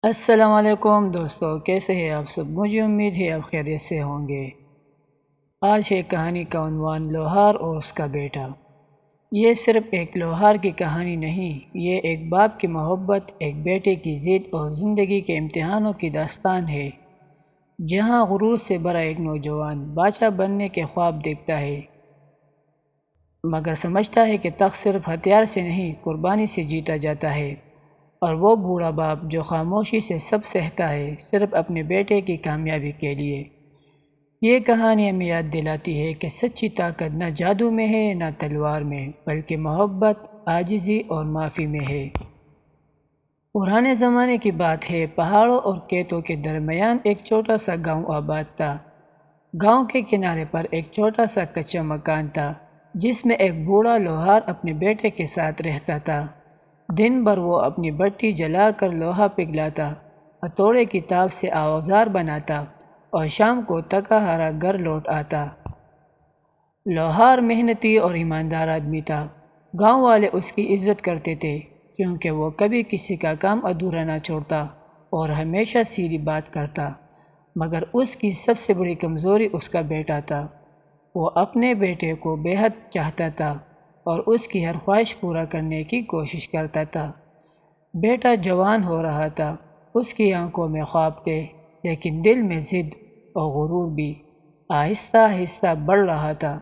السلام علیکم دوستو، کیسے ہیں آپ سب؟ مجھے امید ہے آپ خیریت سے ہوں گے۔ آج ہے کہانی کا عنوان لوہار اور اس کا بیٹا۔ یہ صرف ایک لوہار کی کہانی نہیں، یہ ایک باپ کی محبت، ایک بیٹے کی ضد اور زندگی کے امتحانوں کی داستان ہے، جہاں غرور سے بھرا ایک نوجوان بادشاہ بننے کے خواب دیکھتا ہے، مگر سمجھتا ہے کہ تخت صرف ہتھیار سے نہیں، قربانی سے جیتا جاتا ہے۔ اور وہ بوڑھا باپ جو خاموشی سے سب سہتا ہے، صرف اپنے بیٹے کی کامیابی کے لیے۔ یہ کہانی ہمیں یاد دلاتی ہے کہ سچی طاقت نہ جادو میں ہے، نہ تلوار میں، بلکہ محبت، عاجزی اور معافی میں ہے۔ پرانے زمانے کی بات ہے، پہاڑوں اور کھیتوں کے درمیان ایک چھوٹا سا گاؤں آباد تھا۔ گاؤں کے کنارے پر ایک چھوٹا سا کچا مکان تھا، جس میں ایک بوڑھا لوہار اپنے بیٹے کے ساتھ رہتا تھا۔ دن بھر وہ اپنی بٹی جلا کر لوہا پگھلاتا، ہتھوڑے کی تاب سے اوزار بناتا اور شام کو تھکا ہارا گھر لوٹ آتا۔ لوہار محنتی اور ایماندار آدمی تھا۔ گاؤں والے اس کی عزت کرتے تھے، کیونکہ وہ کبھی کسی کا کام ادھورا نہ چھوڑتا اور ہمیشہ سیدھی بات کرتا۔ مگر اس کی سب سے بڑی کمزوری اس کا بیٹا تھا۔ وہ اپنے بیٹے کو بے حد چاہتا تھا اور اس کی ہر خواہش پورا کرنے کی کوشش کرتا تھا۔ بیٹا جوان ہو رہا تھا، اس کی آنکھوں میں خواب تھے، لیکن دل میں ضد اور غرور بھی آہستہ آہستہ بڑھ رہا تھا۔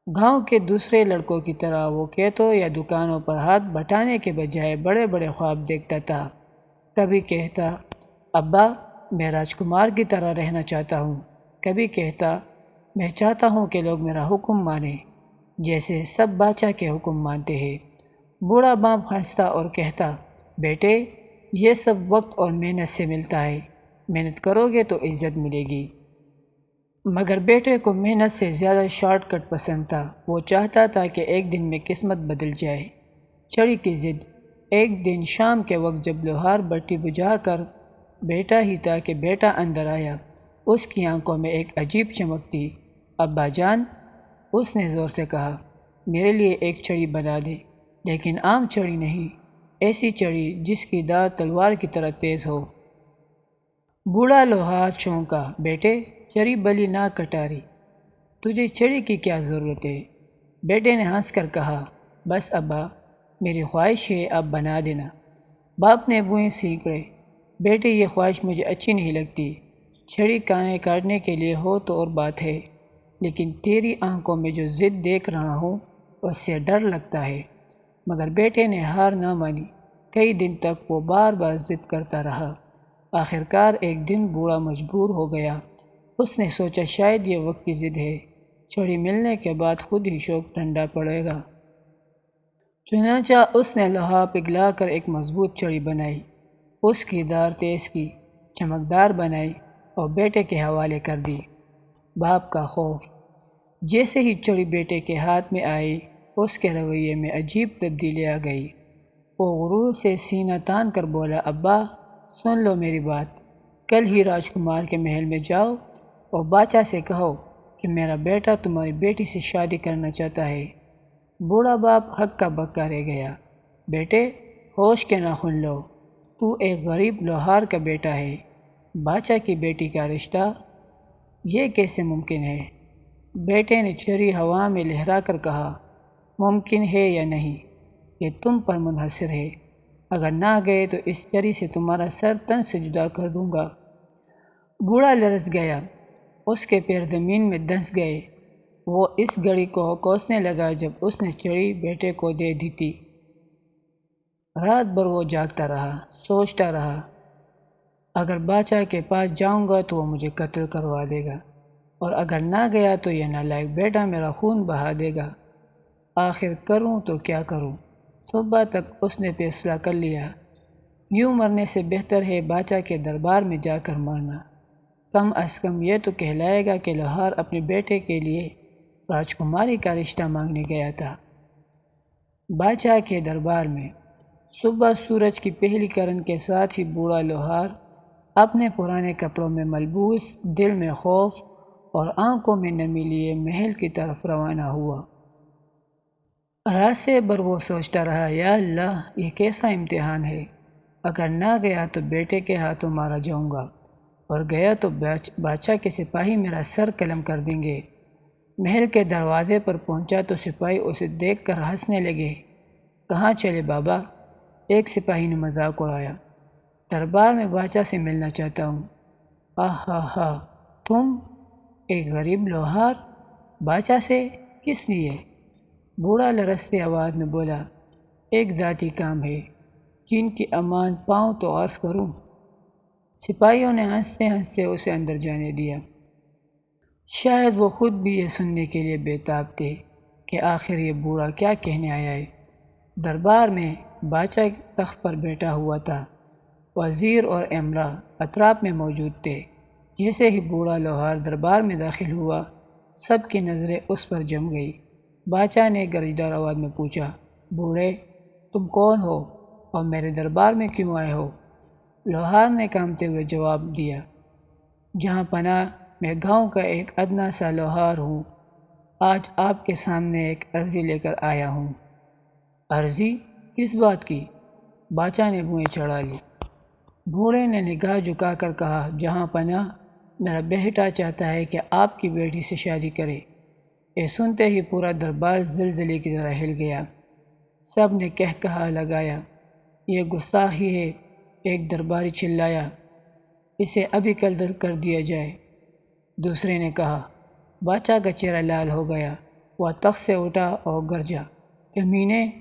گاؤں کے دوسرے لڑکوں کی طرح وہ کھیتوں یا دکانوں پر ہاتھ بٹانے کے بجائے بڑے بڑے خواب دیکھتا تھا۔ کبھی کہتا، ابا میں راجکمار کی طرح رہنا چاہتا ہوں۔ کبھی کہتا، میں چاہتا ہوں کہ لوگ میرا حکم مانیں، جیسے سب بادشاہ کے حکم مانتے ہیں۔ بوڑھا باپ ہنستا اور کہتا، بیٹے یہ سب وقت اور محنت سے ملتا ہے، محنت کرو گے تو عزت ملے گی۔ مگر بیٹے کو محنت سے زیادہ شارٹ کٹ پسند تھا۔ وہ چاہتا تھا کہ ایک دن میں قسمت بدل جائے۔ چھڑی کی ضد۔ ایک دن شام کے وقت جب لوہار بٹی بجھا کر بیٹا ہی تھا کہ بیٹا اندر آیا۔ اس کی آنکھوں میں ایک عجیب چمک تھی۔ ابا جان، اس نے زور سے کہا، میرے لیے ایک چھڑی بنا دے، لیکن عام چھڑی نہیں، ایسی چھڑی جس کی دھار تلوار کی طرح تیز ہو۔ بوڑھا لوہار چونکا، بیٹے چھڑی بلی نہ کٹاری، تجھے چھڑی کی کیا ضرورت ہے؟ بیٹے نے ہنس کر کہا، بس ابا میری خواہش ہے، اب بنا دینا۔ باپ نے بوئیں سینکڑے، بیٹے یہ خواہش مجھے اچھی نہیں لگتی۔ چھڑی کاٹنے کے لیے ہو تو اور بات ہے، لیکن تیری آنکھوں میں جو ضد دیکھ رہا ہوں اس سے ڈر لگتا ہے۔ مگر بیٹے نے ہار نہ مانی۔ کئی دن تک وہ بار بار ضد کرتا رہا۔ آخرکار ایک دن بوڑھا مجبور ہو گیا۔ اس نے سوچا شاید یہ وقت کی ضد ہے، چھڑی ملنے کے بعد خود ہی شوق ٹھنڈا پڑے گا۔ چنانچہ اس نے لوہا پگھلا کر ایک مضبوط چھڑی بنائی، اس کی دھار تیز کی، چمکدار بنائی اور بیٹے کے حوالے کر دی۔ باپ کا خوف۔ جیسے ہی چھڑی بیٹے کے ہاتھ میں آئی، اس کے رویے میں عجیب تبدیلی آ گئی۔ وہ غرور سے سینہ تان کر بولا، ابا سن لو میری بات، کل ہی راجکمار کے محل میں جاؤ اور بادشاہ سے کہو کہ میرا بیٹا تمہاری بیٹی سے شادی کرنا چاہتا ہے۔ بوڑھا باپ ہکا بکا رہ گیا۔ بیٹے ہوش کے ناخن لو، تو ایک غریب لوہار کا بیٹا ہے، بادشاہ کی بیٹی کا رشتہ، یہ کیسے ممکن ہے؟ بیٹے نے چھری ہوا میں لہرا کر کہا، ممکن ہے یا نہیں یہ تم پر منحصر ہے، اگر نہ گئے تو اس چھری سے تمہارا سر تن سے جدا کر دوں گا۔ بوڑھا لرز گیا، اس کے پیر زمین میں دھنس گئے۔ وہ اس گھڑی کو کوسنے لگا جب اس نے چھڑی بیٹے کو دے دی تھی۔ رات بھر وہ جاگتا رہا، سوچتا رہا، اگر بادشاہ کے پاس جاؤں گا تو وہ مجھے قتل کروا دے گا، اور اگر نہ گیا تو یہ نالائق بیٹا میرا خون بہا دے گا۔ آخر کروں تو کیا کروں؟ صبح تک اس نے فیصلہ کر لیا، یوں مرنے سے بہتر ہے بادشاہ کے دربار میں جا کر مرنا۔ کم از کم یہ تو کہلائے گا کہ لوہار اپنے بیٹے کے لیے راجکماری کا رشتہ مانگنے گیا تھا۔ بادشاہ کے دربار میں صبح سورج کی پہلی کرن کے ساتھ ہی بوڑھا لوہار اپنے پرانے کپڑوں میں ملبوس، دل میں خوف اور آنکھوں میں نمی لیے محل کی طرف روانہ ہوا۔ راستے بھر وہ سوچتا رہا، یا اللہ یہ کیسا امتحان ہے، اگر نہ گیا تو بیٹے کے ہاتھوں مارا جاؤں گا، اور گیا تو بادشاہ کے سپاہی میرا سر قلم کر دیں گے۔ محل کے دروازے پر پہنچا تو سپاہی اسے دیکھ کر ہنسنے لگے۔ کہاں چلے بابا؟ ایک سپاہی نے مذاق اڑایا۔ دربار میں بادشاہ سے ملنا چاہتا ہوں۔ ہا ہا، تم ایک غریب لوہار، بادشاہ سے کس لیے؟ بوڑھا لرزتی آواز میں بولا، ایک ذاتی کام ہے، جن کی امان پاؤں تو عرض کروں۔ سپاہیوں نے ہنستے ہنستے اسے اندر جانے دیا۔ شاید وہ خود بھی یہ سننے کے لیے بےتاب تھے کہ آخر یہ بوڑھا کیا کہنے آیا ہے۔ دربار میں بادشاہ تخت پر بیٹھا ہوا تھا، وزیر اور امراء اطراف میں موجود تھے۔ جیسے ہی بوڑھا لوہار دربار میں داخل ہوا، سب کی نظریں اس پر جم گئی۔ بادشاہ نے گرجدار آواز میں پوچھا، بوڑھے، تم کون ہو اور میرے دربار میں کیوں آئے ہو؟ لوہار نے کانپتے ہوئے جواب دیا، جہاں پناہ، میں گاؤں کا ایک ادنا سا لوہار ہوں۔ آج آپ کے سامنے ایک عرضی لے کر آیا ہوں۔ عرضی؟ کس بات کی؟ بادشاہ نے بوئیں چڑھا لی۔ بوڑھے نے نگاہ جھکا کر کہا، جہاں پناہ، میرا بیٹا چاہتا ہے کہ آپ کی بیٹی سے شادی کرے۔ یہ سنتے ہی پورا دربار زلزلے کی طرح ہل گیا۔ سب نے کہا لگایا، یہ گستاخی ہے۔ ایک درباری چلایا، اسے ابھی قتل کر دیا جائے۔ دوسرے نے کہا۔ بادشاہ کا چہرہ لال ہو گیا۔ وہ تخت سے اٹھا اور گرجا، کمینے،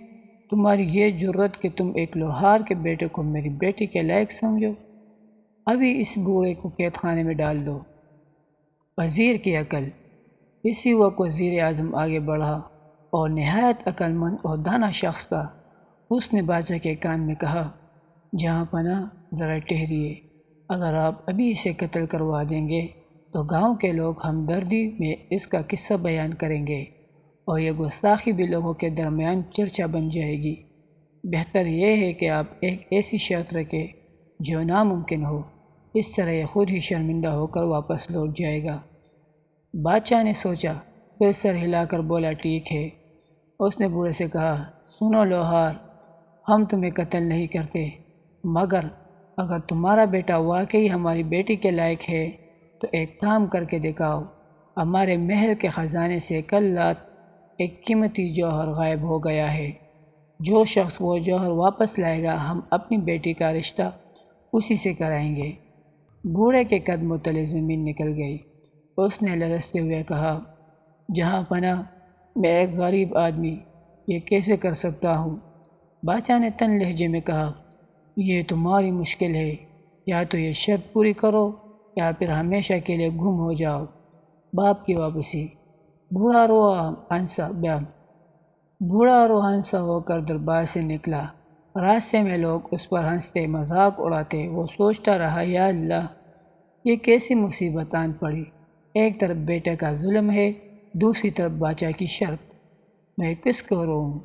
تمہاری یہ جرت کہ تم ایک لوہار کے بیٹے کو میری بیٹی کے لائق سمجھو؟ ابھی اس بوڑھے کو قید خانے میں ڈال دو۔ وزیر کی عقل۔ اسی وقت وزیر اعظم آگے بڑھا اور نہایت عقل مند اور دانا شخص تھا۔ اس نے بادشاہ کے کان میں کہا، جہاں پناہ، ذرا ٹھہریے۔ اگر آپ ابھی اسے قتل کروا دیں گے تو گاؤں کے لوگ ہمدردی میں اس کا قصہ بیان کریں گے اور یہ گستاخی بھی لوگوں کے درمیان چرچا بن جائے گی۔ بہتر یہ ہے کہ آپ ایک ایسی شرط رکھیں جو ناممکن ہو، اس طرح یہ خود ہی شرمندہ ہو کر واپس لوٹ جائے گا۔ بادشاہ نے سوچا، پھر سر ہلا کر بولا، ٹھیک ہے۔ اس نے بوڑھے سے کہا، سنو لوہار، ہم تمہیں قتل نہیں کرتے، مگر اگر تمہارا بیٹا واقعی ہماری بیٹی کے لائق ہے تو ایک کام کر کے دکھاؤ۔ ہمارے محل کے خزانے سے کل رات ایک قیمتی جوہر غائب ہو گیا ہے۔ جو شخص وہ جوہر واپس لائے گا، ہم اپنی بیٹی کا رشتہ اسی سے کرائیں گے۔ بوڑھے کے قدموں تلے زمین نکل گئی۔ اس نے لرزتے ہوئے کہا، جہاں پناہ، میں ایک غریب آدمی یہ کیسے کر سکتا ہوں؟ بادشاہ نے تن لہجے میں کہا، یہ تمہاری مشکل ہے، یا تو یہ شرط پوری کرو یا پھر ہمیشہ کے لیے گم ہو جاؤ۔ باپ کی واپسی۔ بوڑھا روحا ہنسا ہو کر دربار سے نکلا۔ راستے میں لوگ اس پر ہنستے، مذاق اڑاتے۔ وہ سوچتا رہا، یا اللہ، یہ کیسی مصیبت آن پڑی۔ ایک طرف بیٹے کا ظلم ہے، دوسری طرف بادشاہ کی شرط۔ میں کس کو روؤں؟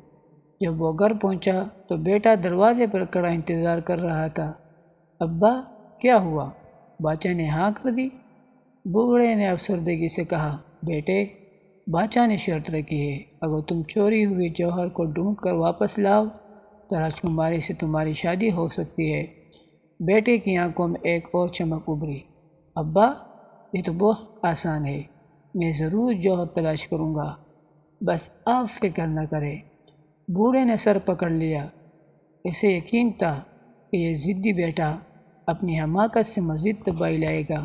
جب وہ گھر پہنچا تو بیٹا دروازے پر کھڑا انتظار کر رہا تھا۔ ابا، کیا ہوا؟ بادشاہ نے ہاں کر دی۔ بوڑھے نے افسردگی سے کہا، بیٹے، بادشاہ نے شرط رکھی ہے، اگر تم چوری ہوئی جوہر کو ڈھونڈ کر واپس لاؤ تو راجکماری سے تمہاری شادی ہو سکتی ہے۔ بیٹے کی آنکھوں میں ایک اور چمک ابھری۔ ابا، یہ تو بہت آسان ہے، میں ضرور جوہر تلاش کروں گا، بس آپ فکر نہ کریں۔ بوڑھے نے سر پکڑ لیا۔ اسے یقین تھا کہ یہ ضدی بیٹا اپنی حماقت سے مزید تباہی لائے گا۔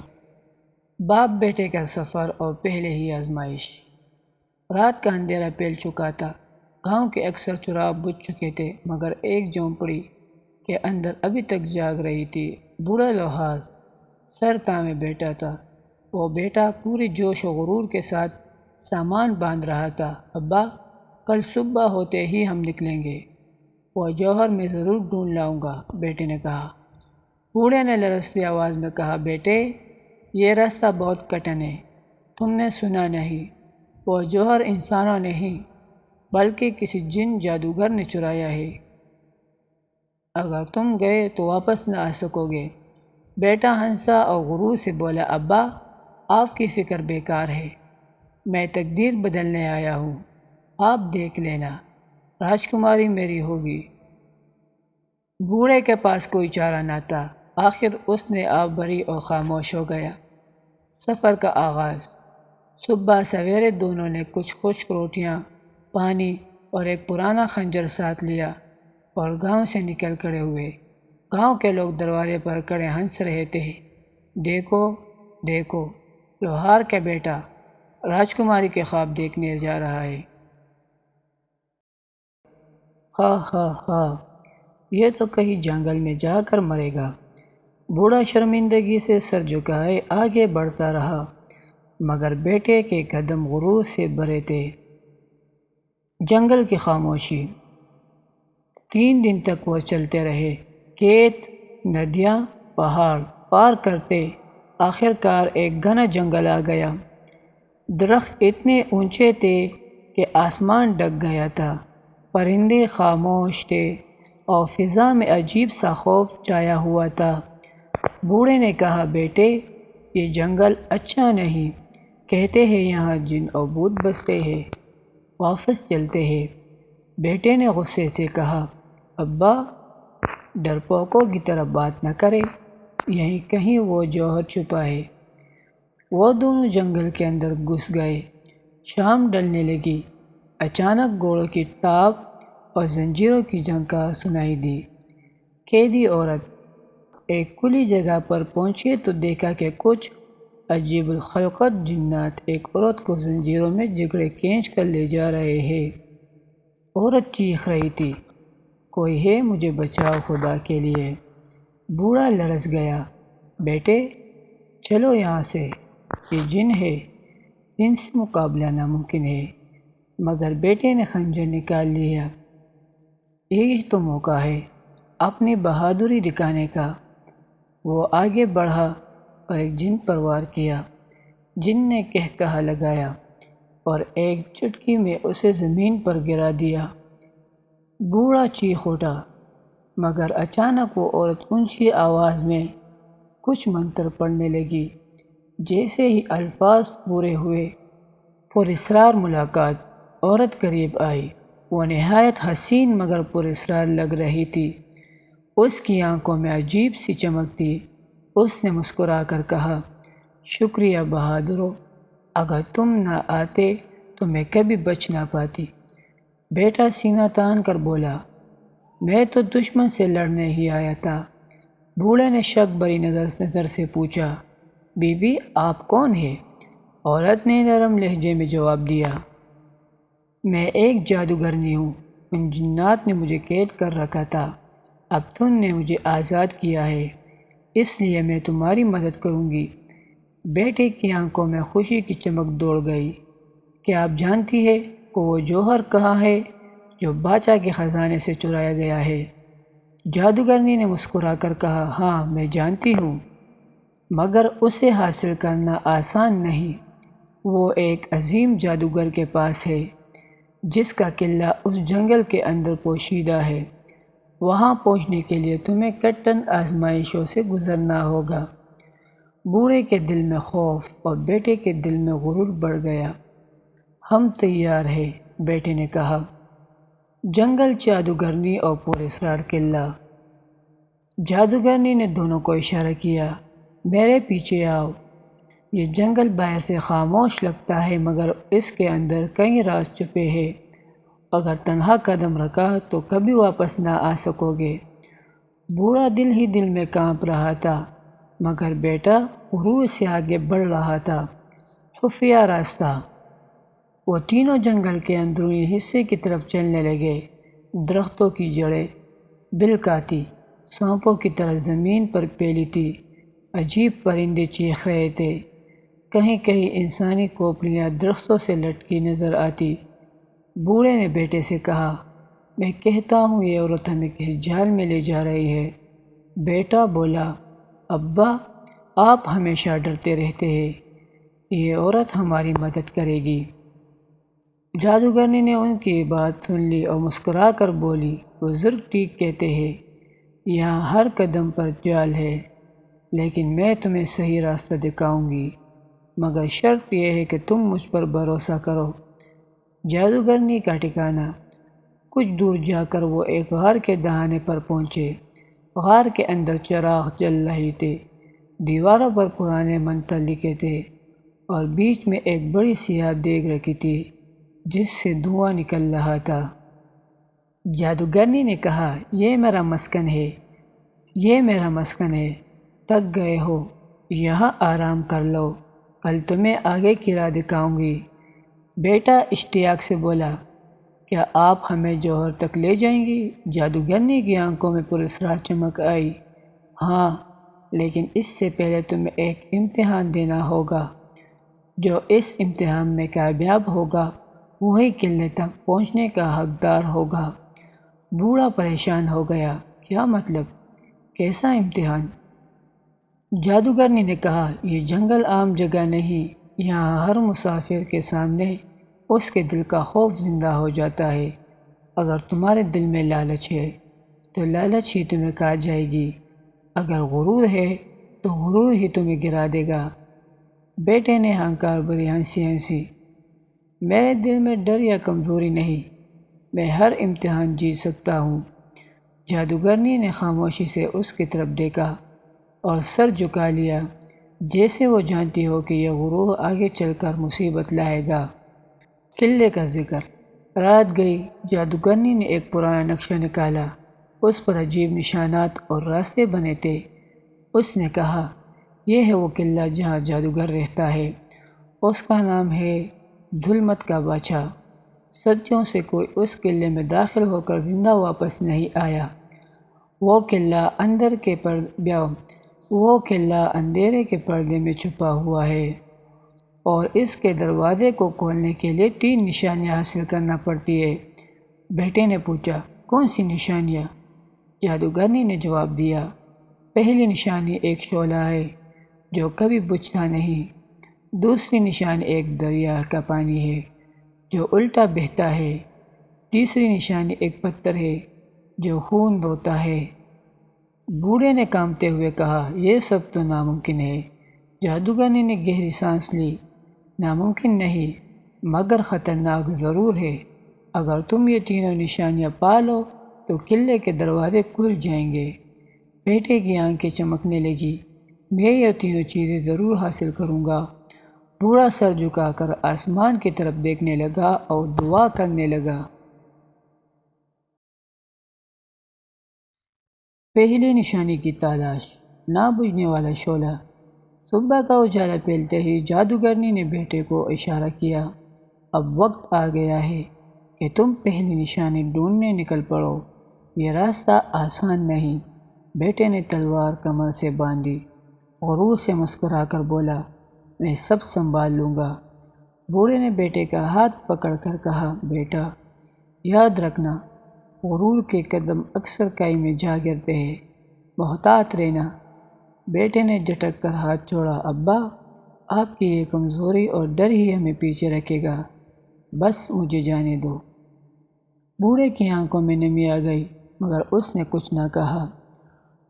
باپ بیٹے کا سفر اور پہلے ہی آزمائش۔ رات کا اندھیرا پھیل چکا تھا۔ گاؤں کے اکثر چراغ بجھ چکے تھے، مگر ایک جھونپڑی کے اندر ابھی تک جاگ رہی تھی۔ بوڑھا لوہار سر تامے بیٹھا تھا۔ وہ بیٹا پوری جوش و غرور کے ساتھ سامان باندھ رہا تھا۔ ابا، کل صبح ہوتے ہی ہم نکلیں گے۔ وہ جوہر میں ضرور ڈھونڈ لاؤں گا، بیٹے نے کہا۔ بوڑھے نے لرزتی آواز میں کہا، بیٹے، یہ راستہ بہت کٹھن ہے، تم نے سنا نہیں؟ وہ جوہر انسانوں نے نہیں بلکہ کسی جن جادوگر نے چرایا ہے۔ اگر تم گئے تو واپس نہ آ سکو گے۔ بیٹا ہنسا اور غرور سے بولا، ابا، آپ کی فکر بیکار ہے، میں تقدیر بدلنے آیا ہوں، آپ دیکھ لینا، راجکماری میری ہوگی۔ بوڑھے کے پاس کوئی چارہ نہ تھا، آخر اس نے آپ بھری اور خاموش ہو گیا۔ سفر کا آغاز۔ صبح سویرے دونوں نے کچھ خشک روٹیاں، پانی اور ایک پرانا خنجر ساتھ لیا اور گاؤں سے نکل کھڑے ہوئے۔ گاؤں کے لوگ دروازے پر کھڑے ہنس رہے تھے۔ دیکھو دیکھو، لوہار کا بیٹا راجکماری کے خواب دیکھنے جا رہا ہے۔ ہاں ہاں ہاں، یہ تو کہیں جنگل میں جا کر مرے گا۔ بوڑھا شرمندگی سے سر جھکائے آگے بڑھتا رہا، مگر بیٹے کے قدم غرور سے بھرے تھے۔ جنگل کی خاموشی۔ 3 دن تک وہ چلتے رہے، کھیت، ندیاں، پہاڑ پار کرتے آخر کار ایک گھنا جنگل آ گیا۔ درخت اتنے اونچے تھے کہ آسمان ڈھک گیا تھا، پرندے خاموش تھے اور فضا میں عجیب سا خوف چھایا ہوا تھا۔ بوڑھے نے کہا، بیٹے، یہ جنگل اچھا نہیں، کہتے ہیں یہاں جن اور بھوت بستے ہیں، واپس چلتے ہیں۔ بیٹے نے غصے سے کہا، ابا، ڈرپوکوں کی طرح بات نہ کرے، یہیں کہیں وہ جوہر چھپا ہے۔ وہ دونوں جنگل کے اندر گھس گئے۔ شام ڈھلنے لگی۔ اچانک گھوڑوں کی ٹاپ اور زنجیروں کی جھنکار سنائی دی۔ قیدی عورت۔ ایک کھلی جگہ پر پہنچے تو دیکھا کہ کچھ عجیب الخلقت جنات ایک عورت کو زنجیروں میں جکڑے کھینچ کر لے جا رہے ہیں۔ عورت چیخ رہی تھی، کوئی ہے، مجھے بچاؤ خدا کے لیے۔ بوڑھا لرز گیا، بیٹے، چلو یہاں سے، یہ جن ہے، ان سے مقابلہ ناممکن ہے۔ مگر بیٹے نے خنجر نکال لیا۔ یہی تو موقع ہے اپنی بہادری دکھانے کا۔ وہ آگے بڑھا اور ایک جن پر وار کیا۔ جن نے قہقہا لگایا اور ایک چٹکی میں اسے زمین پر گرا دیا۔ بوڑھا چیخ اٹھا، مگر اچانک وہ عورت اونچی آواز میں کچھ منتر پڑھنے لگی۔ جیسے ہی الفاظ پورے ہوئے، پراسرار ملاقات۔ عورت قریب آئی۔ وہ نہایت حسین مگر پراسرار لگ رہی تھی۔ اس کی آنکھوں میں عجیب سی چمک تھی۔ اس نے مسکرا کر کہا، شکریہ بہادرو، اگر تم نہ آتے تو میں کبھی بچ نہ پاتی۔ بیٹا سینہ تان کر بولا، میں تو دشمن سے لڑنے ہی آیا تھا۔ بوڑھے نے شک بھری نظر سے پوچھا، بی بی، آپ کون ہیں؟ عورت نے نرم لہجے میں جواب دیا، میں ایک جادوگرنی ہوں۔ ان جنات نے مجھے قید کر رکھا تھا، اب تم نے مجھے آزاد کیا ہے، اس لیے میں تمہاری مدد کروں گی۔ بیٹے کی آنکھوں میں خوشی کی چمک دوڑ گئی۔ کیا آپ جانتی ہے کہ وہ جوہر کہاں ہے جو بادشاہ کے خزانے سے چرایا گیا ہے؟ جادوگرنی نے مسکرا کر کہا، ہاں میں جانتی ہوں، مگر اسے حاصل کرنا آسان نہیں۔ وہ ایک عظیم جادوگر کے پاس ہے جس کا قلعہ اس جنگل کے اندر پوشیدہ ہے۔ وہاں پہنچنے کے لیے تمہیں کٹھن آزمائشوں سے گزرنا ہوگا۔ بوڑھے کے دل میں خوف اور بیٹے کے دل میں غرور بڑھ گیا۔ ہم تیار ہیں، بیٹے نے کہا۔ جنگل، جادوگرنی اور پراسرار قلعہ۔ جادوگرنی نے دونوں کو اشارہ کیا، میرے پیچھے آؤ۔ یہ جنگل باہر سے خاموش لگتا ہے مگر اس کے اندر کئی راز چھپے ہیں۔ اگر تنہا قدم رکھا تو کبھی واپس نہ آ سکو گے۔ بوڑھا دل ہی دل میں کانپ رہا تھا، مگر بیٹا غرور سے آگے بڑھ رہا تھا۔ خفیہ راستہ۔ وہ تینوں جنگل کے اندرونی حصے کی طرف چلنے لگے۔ درختوں کی جڑیں بلکاتی سانپوں کی طرح زمین پر پھیلی تھی۔ عجیب پرندے چیخ رہے تھے۔ کہیں کہیں انسانی کھوپڑیاں درختوں سے لٹکی نظر آتی۔ بوڑھے نے بیٹے سے کہا، میں کہتا ہوں یہ عورت ہمیں کسی جال میں لے جا رہی ہے۔ بیٹا بولا، ابا، آپ ہمیشہ ڈرتے رہتے ہیں، یہ عورت ہماری مدد کرے گی۔ جادوگرنی نے ان کی بات سن لی اور مسکرا کر بولی، بزرگ ٹھیک کہتے ہیں، یہاں ہر قدم پر جال ہے، لیکن میں تمہیں صحیح راستہ دکھاؤں گی، مگر شرط یہ ہے کہ تم مجھ پر بھروسہ کرو۔ جادوگرنی کا ٹھکانہ۔ کچھ دور جا کر وہ ایک غار کے دہانے پر پہنچے۔ غار کے اندر چراغ جل رہے تھے، دیواروں پر پرانے منتر لکھے تھے اور بیچ میں ایک بڑی سیاہ دیگ رکھی تھی جس سے دھواں نکل رہا تھا۔ جادوگرنی نے کہا، یہ میرا مسکن ہے، یہ میرا مسکن ہے، تھک گئے ہو یہاں آرام کر لو، کل تمہیں آگے کی راہ دکھاؤں گی۔ بیٹا اشتیاق سے بولا، کیا آپ ہمیں جوہر تک لے جائیں گی؟ جادوگرنی کی آنکھوں میں پراسرار چمک آئی۔ ہاں، لیکن اس سے پہلے تمہیں ایک امتحان دینا ہوگا، جو اس امتحان میں کامیاب ہوگا وہی قلعے تک پہنچنے کا حقدار ہوگا۔ بوڑھا پریشان ہو گیا، کیا مطلب؟ کیسا امتحان؟ جادوگرنی نے کہا، یہ جنگل عام جگہ نہیں، یہاں ہر مسافر کے سامنے اس کے دل کا خوف زندہ ہو جاتا ہے۔ اگر تمہارے دل میں لالچ ہے تو لالچ ہی تمہیں کھا جائے گی، اگر غرور ہے تو غرور ہی تمہیں گرا دے گا۔ بیٹے نے ہنکار بھری ہنسی ہنسی، میرے دل میں ڈر یا کمزوری نہیں، میں ہر امتحان جیت سکتا ہوں۔ جادوگرنی نے خاموشی سے اس کی طرف دیکھا اور سر جھکا لیا، جیسے وہ جانتی ہو کہ یہ غرور آگے چل کر مصیبت لائے گا۔ قلعے کا ذکر۔ رات گئی، جادوگرنی نے ایک پرانا نقشہ نکالا، اس پر عجیب نشانات اور راستے بنے تھے۔ اس نے کہا، یہ ہے وہ قلعہ جہاں جادوگر رہتا ہے، اس کا نام ہے ظلمت کا بادشاہ۔ صدیوں سے کوئی اس قلعے میں داخل ہو کر زندہ واپس نہیں آیا۔ وہ قلعہ اندھیرے کے پردے میں چھپا ہوا ہے اور اس کے دروازے کو کھولنے کے لیے 3 نشانیاں حاصل کرنا پڑتی ہے۔ بیٹے نے پوچھا، کون سی نشانیاں؟ جادوگرنی نے جواب دیا، پہلی نشانی ایک شعلہ ہے جو کبھی بجھتا نہیں، دوسری نشانی ایک دریا کا پانی ہے جو الٹا بہتا ہے، تیسری نشانی ایک پتھر ہے جو خون بہتا ہے۔ بوڑھے نے کانپتے ہوئے کہا، یہ سب تو ناممکن ہے۔ جادوگرنی نے گہری سانس لی، ناممکن نہیں مگر خطرناک ضرور ہے۔ اگر تم یہ تینوں نشانیاں پا لو تو قلعے کے دروازے کھل جائیں گے۔ بیٹے کی آنکھیں چمکنے لگی، میں یہ تینوں چیزیں ضرور حاصل کروں گا۔ بوڑھا سر جھکا کر آسمان کی طرف دیکھنے لگا اور دعا کرنے لگا۔ پہلی نشانی کی تلاش، نہ بجھنے والا شعلہ۔ صبح کا اجالا پھیلتے ہی جادوگرنی نے بیٹے کو اشارہ کیا، اب وقت آ گیا ہے کہ تم پہلی نشانی ڈھونڈنے نکل پڑو، یہ راستہ آسان نہیں۔ بیٹے نے تلوار کمر سے باندھی، غرور سے مسکرا کر بولا، میں سب سنبھال لوں گا۔ بوڑھے نے بیٹے کا ہاتھ پکڑ کر کہا، بیٹا یاد رکھنا، غرور کے قدم اکثر کائی میں جا گرتے ہیں، محتاط رہنا۔ بیٹے نے جھٹک کر ہاتھ چھوڑا، ابا آپ کی یہ کمزوری اور ڈر ہی ہمیں پیچھے رکھے گا، بس مجھے جانے دو۔ بوڑھے کی آنکھوں میں نمی آ گئی مگر اس نے کچھ نہ کہا۔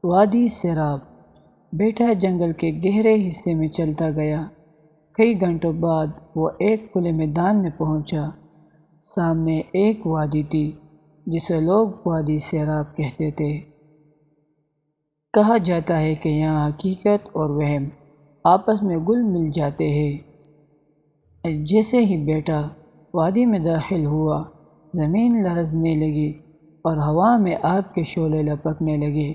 وادی سیراب۔ بیٹا جنگل کے گہرے حصے میں چلتا گیا، کئی گھنٹوں بعد وہ ایک کھلے میدان میں پہنچا۔ سامنے ایک وادی تھی جسے لوگ وادی سیراب کہتے تھے۔ کہا جاتا ہے کہ یہاں حقیقت اور وہم آپس میں گل مل جاتے ہیں۔ جیسے ہی بیٹا وادی میں داخل ہوا، زمین لرزنے لگی اور ہوا میں آگ کے شعلے لپکنے لگے۔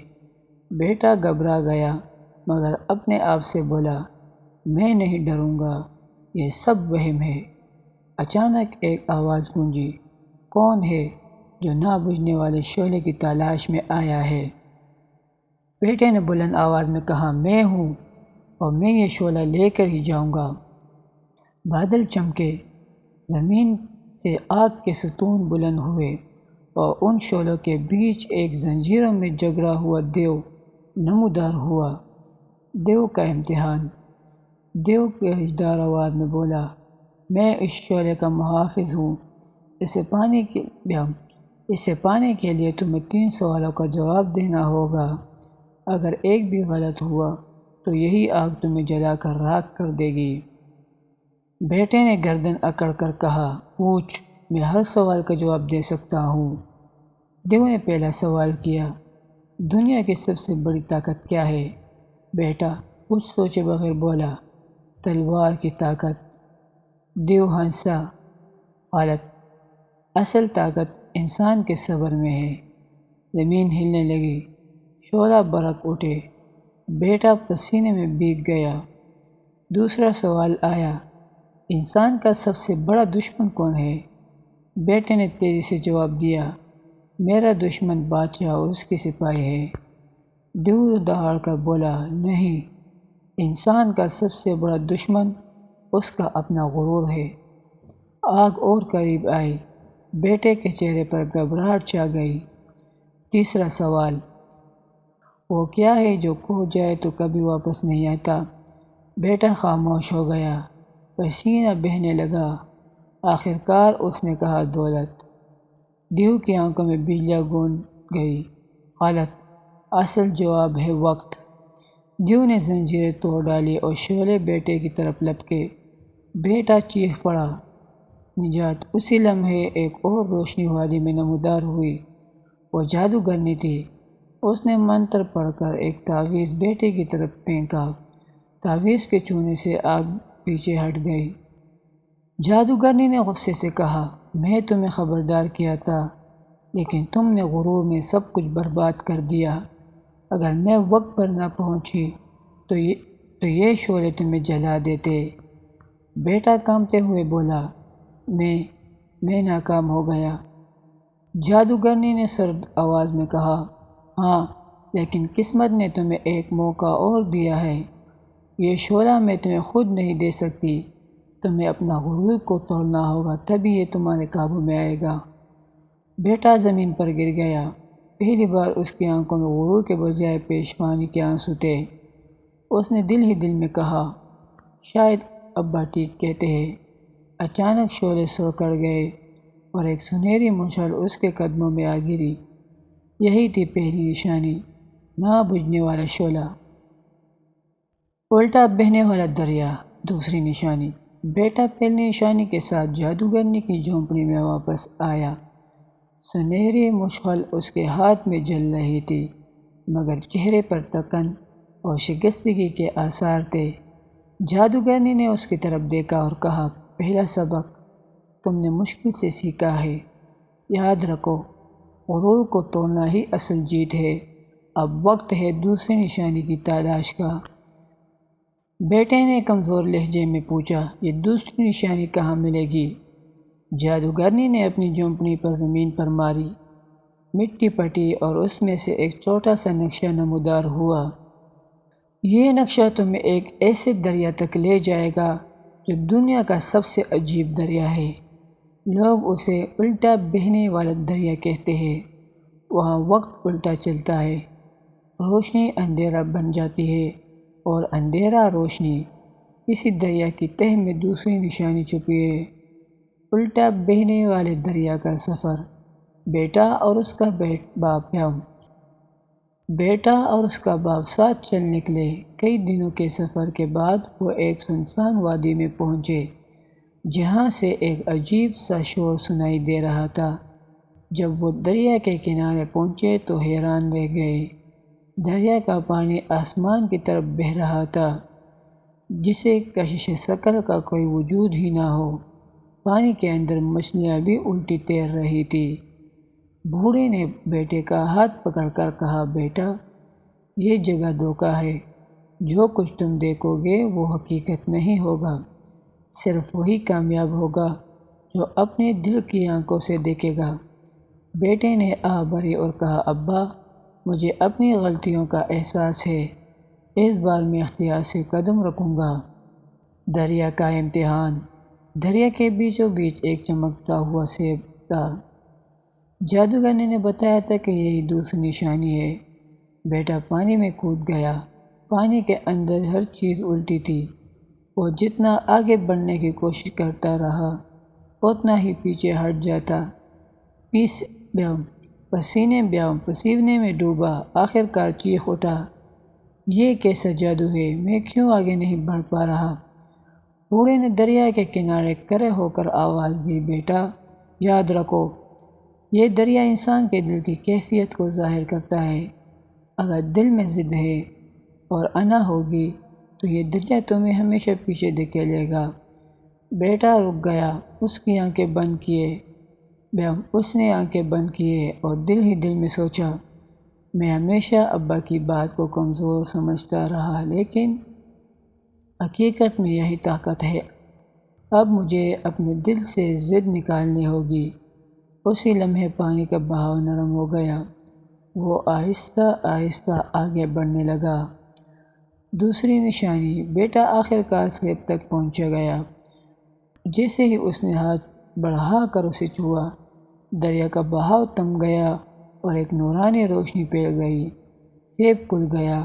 بیٹا گھبرا گیا مگر اپنے آپ سے بولا، میں نہیں ڈروں گا، یہ سب وہم ہے۔ اچانک ایک آواز گونجی، کون ہے جو نہ بجھنے والے شعلے کی تلاش میں آیا ہے؟ بیٹے نے بلند آواز میں کہا، میں ہوں اور میں یہ شعلہ لے کر ہی جاؤں گا۔ بادل چمکے، زمین سے آگ کے ستون بلند ہوئے اور ان شعلوں کے بیچ ایک زنجیروں میں جگرا ہوا دیو نمودار ہوا۔ دیو کا امتحان۔ دیو گرجدار آواز میں بولا، میں اس شعلے کا محافظ ہوں، اسے پانے کے لیے تمہیں 3 سوالوں کا جواب دینا ہوگا، اگر ایک بھی غلط ہوا تو یہی آگ تمہیں جلا کر راکھ کر دے گی۔ بیٹے نے گردن اکڑ کر کہا، پوچھ، میں ہر سوال کا جواب دے سکتا ہوں۔ دیو نے پہلا سوال کیا، دنیا کی سب سے بڑی طاقت کیا ہے؟ بیٹا کچھ سوچے بغیر بولا، تلوار کی طاقت۔ دیو ہنسا، غلط، اصل طاقت انسان کے صبر میں ہے۔ زمین ہلنے لگی، شعلہ برق اٹھے، بیٹا پسینے میں بھیگ گیا۔ دوسرا سوال آیا، انسان کا سب سے بڑا دشمن کون ہے؟ بیٹے نے تیزی سے جواب دیا، میرا دشمن بادشاہ اور اس کے سپاہی ہے۔ دیو دہاڑ کر بولا، نہیں، انسان کا سب سے بڑا دشمن اس کا اپنا غرور ہے۔ آگ اور قریب آئی، بیٹے کے چہرے پر گھبراہٹ چھا گئی۔ تیسرا سوال، وہ کیا ہے جو کھو جائے تو کبھی واپس نہیں آتا؟ بیٹا خاموش ہو گیا، پسینہ بہنے لگا۔ آخر کار اس نے کہا، دولت۔ دیو کی آنکھوں میں بجلیاں گونج گئی، غلط، اصل جواب ہے وقت۔ دیو نے زنجیریں توڑ ڈالی اور شعلے بیٹے کی طرف لپکے۔ بیٹا چیخ پڑا، نجات! اسی لمحے ایک اور روشنی وادی میں نمودار ہوئی، وہ جادوگرنی تھی۔ اس نے منتر پڑھ کر ایک تعویذ بیٹے کی طرف پھینکا، تعویذ کے چھونے سے آگ پیچھے ہٹ گئی۔ جادوگرنی نے غصے سے کہا، میں تمہیں خبردار کیا تھا، لیکن تم نے غرور میں سب کچھ برباد کر دیا۔ اگر میں وقت پر نہ پہنچی تو یہ شعلے تمہیں جلا دیتے۔ بیٹا کانپتے ہوئے بولا، میں ناکام ہو گیا۔ جادوگرنی نے سرد آواز میں کہا، ہاں، لیکن قسمت نے تمہیں ایک موقع اور دیا ہے۔ یہ شعلہ میں تمہیں خود نہیں دے سکتی، تمہیں اپنا غرور کو توڑنا ہوگا، تبھی یہ تمہارے قابو میں آئے گا۔ بیٹا زمین پر گر گیا۔ پہلی بار اس کی آنکھوں میں غرور کے بجائے پیشوانی کے آنسو تھے۔ اس نے دل ہی دل میں کہا، شاید ابا ٹھیک کہتے ہیں۔ اچانک شعلے سڑ گئے اور ایک سنہری مشعل اس کے قدموں میں آ گری۔ یہی تھی پہلی نشانی، نہ بجھنے والا شعلہ۔ الٹا بہنے والا دریا، دوسری نشانی۔ بیٹا پہلی نشانی کے ساتھ جادوگرنی کی جھونپڑی میں واپس آیا۔ سنہری مشعل اس کے ہاتھ میں جل رہی تھی، مگر چہرے پر تکن اور شکستگی کے آثار تھے۔ جادوگرنی نے اس کی طرف دیکھا اور کہا، پہلا سبق تم نے مشکل سے سیکھا ہے، یاد رکھو، غرور کو توڑنا ہی اصل جیت ہے۔ اب وقت ہے دوسری نشانی کی تلاش کا۔ بیٹے نے کمزور لہجے میں پوچھا، یہ دوسری نشانی کہاں ملے گی؟ جادوگرنی نے اپنی جھونپڑی پر زمین پر ماری، مٹی پھٹی اور اس میں سے ایک چھوٹا سا نقشہ نمودار ہوا۔ یہ نقشہ تمہیں ایک ایسے دریا تک لے جائے گا جو دنیا کا سب سے عجیب دریا ہے۔ لوگ اسے الٹا بہنے والا دریا کہتے ہیں۔ وہاں وقت الٹا چلتا ہے، روشنی اندھیرا بن جاتی ہے اور اندھیرا روشنی۔ اسی دریا کی تہہ میں دوسری نشانی چھپی ہے، الٹا بہنے والے دریا کا سفر۔ بیٹا اور اس کا باپ ساتھ چل نکلے۔ کئی دنوں کے سفر کے بعد وہ ایک سنسان وادی میں پہنچے، جہاں سے ایک عجیب سا شور سنائی دے رہا تھا۔ جب وہ دریا کے کنارے پہنچے تو حیران رہ گئے۔ دریا کا پانی آسمان کی طرف بہہ رہا تھا، جسے کشش ثقل کا کوئی وجود ہی نہ ہو۔ پانی کے اندر مچھلیاں بھی الٹی تیر رہی تھیں۔ بوڑھے نے بیٹے کا ہاتھ پکڑ کر کہا، بیٹا، یہ جگہ دھوکہ ہے۔ جو کچھ تم دیکھو گے وہ حقیقت نہیں ہوگا، صرف وہی کامیاب ہوگا جو اپنے دل کی آنکھوں سے دیکھے گا۔ بیٹے نے آہ بھری اور کہا، ابا، مجھے اپنی غلطیوں کا احساس ہے، اس بار میں احتیاط سے قدم رکھوں گا۔ دریا کا امتحان۔ دریا کے بیچوں بیچ ایک چمکتا ہوا سیب تھا۔ جادوگرنی نے بتایا تھا کہ یہی دوسری نشانی ہے۔ بیٹا پانی میں کود گیا۔ پانی کے اندر ہر چیز الٹی تھی۔ وہ جتنا آگے بڑھنے کی کوشش کرتا رہا، اتنا ہی پیچھے ہٹ جاتا۔ پسینے میں ڈوبا، آخر کار چیخ اٹھا، یہ کیسا جادو ہے، میں کیوں آگے نہیں بڑھ پا رہا؟ بوڑھے نے دریا کے کنارے کھڑے ہو کر آواز دی، بیٹا، یاد رکھو، یہ دریا انسان کے دل کی کیفیت کو ظاہر کرتا ہے۔ اگر دل میں ضد ہے اور انا ہوگی تو یہ دنیا تمہیں ہمیشہ پیچھے دھکیلے گا۔ بیٹا رک گیا، اس کی آنکھیں بند کیے، اس نے آنکھیں بند کیے اور دل ہی دل میں سوچا، میں ہمیشہ ابا کی بات کو کمزور سمجھتا رہا، لیکن حقیقت میں یہی طاقت ہے۔ اب مجھے اپنے دل سے ضد نکالنی ہوگی۔ اسی لمحے پانی کا بہاؤ نرم ہو گیا، وہ آہستہ آہستہ آگے بڑھنے لگا۔ دوسری نشانی، بیٹا آخر کار سلیب تک پہنچ گیا۔ جیسے ہی اس نے ہاتھ بڑھا کر اسے چھوا، دریا کا بہاؤ تھم گیا اور ایک نورانی روشنی پھیل گئی۔ سیب کھل گیا